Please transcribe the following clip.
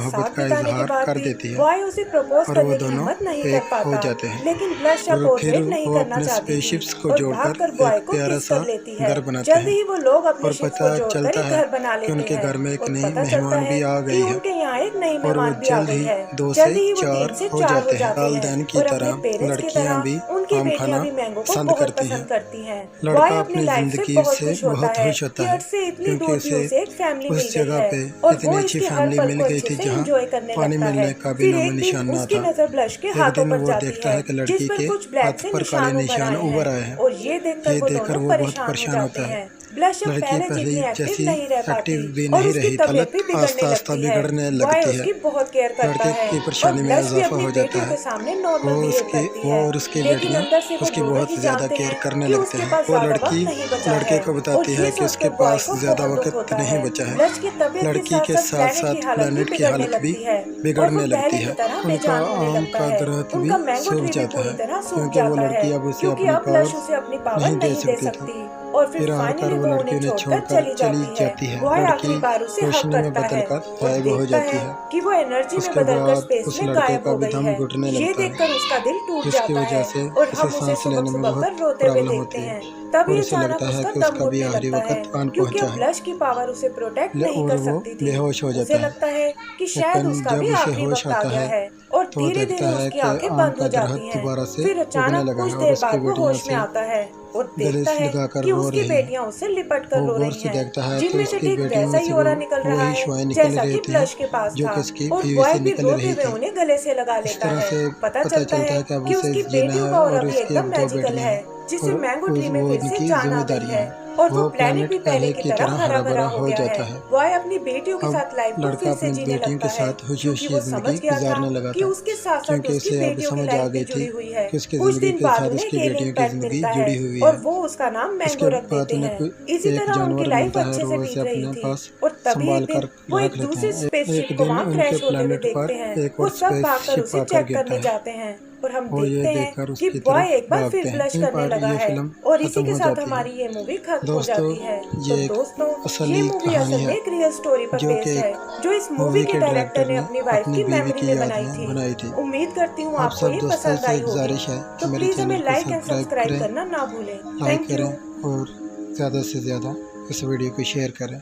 मोहब्बत साथ का बिताने के इजहार बाद कर भी देती है बॉय उसे प्रपोज और करने वो की दोनों हिम्मत नहीं कर एक हो पाता। जाते हैं। लेकिन ब्लश अब और और फिर वेट नहीं वो करना अपने चाहती थी स्पेसशिप्स को और जोड़कर भागकर बॉय एक को प्यारा किस सा कर लेती है। घर बनाते जल्दी हैं ही वो लोग अपने और शिप्स को पता जोड़कर चलता एक है घर बना कि लेते उनके हैं घर में एक और नई पता चलता मेहमान है भी आ कि गई है उनके यहाँ एक नई और वो मेहमान भी आ जल्द गई ही है। 2 से जल्दी ही वो 4 3 से हो 4 हो जाते हैं। जाते हैं वालिदैन की और अपने तरह पेरेंट्स की लड़कियां भी तरह उनकी आम बेटियां खाना भी मैंगो को पसंद बहुत करती हैं। पसंद करती हैं। बॉय लड़का अपनी अपनी लाइफ से ज़िंदगी बहुत से खुश होता बहुत है खुश होता कि है अर्थ से इतनी क्योंकि दूर भी उसे उसे एक फैमिली मिल उस गई जगह है पे और इतनी वो अच्छी इसके हर फैमिली पल मिल को गई अच्छे थी से जहाँ एंजॉय करने पानी लगता है। मिलने का भी फिर नामो एक दिन निशान ना उसकी था। नजर ब्लश के एक हाथों दिन पर वो जाती देखता है है कि जिस लड़की पर के कुछ ब्लैक हाथ से पर काले निशान उभर निशान आए उभर हैं आए हैं। और ये देखकर ये वो देखकर दोनों वो बहुत परेशान हो परेशान जाते होता है। हैं। ब्लश अब लड़की पहले पहले जितनी एक्टिव जैसी नहीं रह पाती एक्टिव भी और नहीं उसकी रही, तबीयत भी तबीयत बिगड़ने आस्ता आस्ता लगती है। बिगड़ने बॉय लगती है। उसकी बहुत केयर करता लड़के है की और परेशानी में ब्लश भी इजाफा अपनी हो जाता बेटियों है। के सामने नॉर्मल वो बिहेव उसकी करती वो है और उसकी लेकिन बेटियां अंदर से वो उसकी दोनों बहुत ही ज़्यादा जानते केयर हैं करने कि लगते उसके हैं। पास वो ज्यादा वक्त लड़की नहीं बचा लड़के है को और बताती है ये कि उसके सोचकर बॉय पास को ज़्यादा बहुत दुख वक्त होता नहीं है। बचा है। ब्लश की तबीयत के लड़की साथ के साथ साथ प्लेनेट की साथ हालत भी प्लेनेट की बिगड़ने हालत भी लगती है और वो बिगड़ने लगती पहले की है। तरह उनका बेजान होने आम लगता का है। दरख्त भी उनका मैंगो सूख ट्री भी जाता पूरी है तरह सूख क्योंकि वो जाता है लड़की अब उसे क्योंकि अपनी अब ब्लश पावर्स उसे अपनी पावर नहीं दे नहीं दे सकती थी। सकती। और फिर फिर आकर फाइनली वो वो लड़की उन्हें उन्हें छोड़कर चली जाती है। बॉय आखिरी बार उसे हक रोशनी में करता है बदलकर और गायब हो देखता जाती है है। कि वो एनर्जी में उसके बदलकर बाद स्पेस उस में लड़के गायब का हो भी गई दम है। घुटने ये लगता है, देखकर उसका दिल टूट जिसकी जाता वजह है से और उसे हम उसे सांस लेने में सुबह बहुत पर रोते हुए प्रॉब्लम देखते होती है हैं। तभी और उसे अचानक लगता है उसका कि दम उसका भी घुटने आखिरी लगता है वक्त आन क्योंकि पहुंचा अब है ब्लश की पावर उसे प्रोटेक्ट नहीं और कर वो सकती थी। बेहोश हो उसे जाता है। लगता है कि शायद लेकिन उसका जब भी उसे आखिरी होश वक्त आ आता गया है है और तो वो धीरे देखता धीरे है उसकी कि आंखें आम बंद का हो जाती दरख्त हैं। दोबारा से फिर उगने अचानक लगा कुछ है और देर उसकी बाद वो बेटियां होश में से आता है और गले देखता है लगाकर कि रो उसकी रही हैं। बेटियां उससे लिपट कर वो रो गौर रही से हैं, देखता है तो जिनमें से उसकी ठीक बेटियों वैसा में ही से ऑरा निकल रहा वही है शुआएं निकल जैसा रही कि थी ब्लश के पास जो था। कि उसकी और बीवी बॉय से भी निकल रोते रही हुए थी। उन्हें गले से लगा इस लेता तरह है। से पता पता चलता चलता है है कि अब कि उसे उसकी जीना बेटियों है का ऑरा और भी उसकी एकदम अब 2 मैजिकल बेटियां है, हैं जिससे और मैंगो ट्री में वो फिर से उनकी जान आ गई जिम्मेदारियां है हैं। और वो वो प्लेनेट भी पहले पहले की की तरह तरह हरा हरा भरा भरा हो हो गया जाता है। है। बॉय अपनी बेटियों के अब साथ लाइफ को लड़का फिर से अपनी जीने बेटियों लगता के है साथ खुशी क्योंकि खुशी वो समझ जिंदगी गया था गुजारने लगा कि था उसके साथ साथ क्योंकि उसकी उसे अब बेटियों की समझ आ लाइफ भी गई जुड़ी थी हुई है। कि उसकी कुछ जिंदगी दिन के बाद साथ उन्हें एक उसकी एलियन बेटियों की पेट जिंदगी मिलता है जुड़ी हुई और है। वो उसका नाम मैंगो इसके रख बाद देते उन्हें हैं। इसी कोई एक तरह उनकी जानवर लाइफ मिलता है अच्छे और से वो उसे बीत रही अपने थी पास और तभी एक संभाल दिन कर वो रख एक लेते दूसरी हैं। स्पेसशिप एक को दिन वहां उनके क्रैश होते हुए प्लेनेट देखते पर हैं। एक वो और सब भागकर स्पेसशिप उसे आकर चेक गिरता करने है जाते हैं और हम और ये देखते हैं देखकर कि उसकी बॉय तरफ एक बार फिर भागते हैं। ब्लश यहीं करने पर लगा ये है फिल्म और इसी खत्म के हो साथ जाती है। हमारी ये मूवी खत्म हो दोस्तों, जाती है। तो ये एक दोस्तों, ये असली मूवी कहानी असल में है एक रियल स्टोरी पर जो कि बेस्ड है एक जो इस मूवी मूवी के के डायरेक्टर डायरेक्टर ने ने अपनी वाइफ अपनी की बीवी मेमोरी की में याद बनाई में थी। बनाई थी। उम्मीद करती हूँ आप आपको सब ये दोस्तों पसंद से आई होगी। गुजारिश है तो कि मेरे प्लीज हमें चैनल को लाइक एंड सब्सक्राइब सब्सक्राइब करें, करना ना भूलें। लाइक थैंक करें यू। और ज़्यादा से ज़्यादा इस वीडियो को शेयर करें।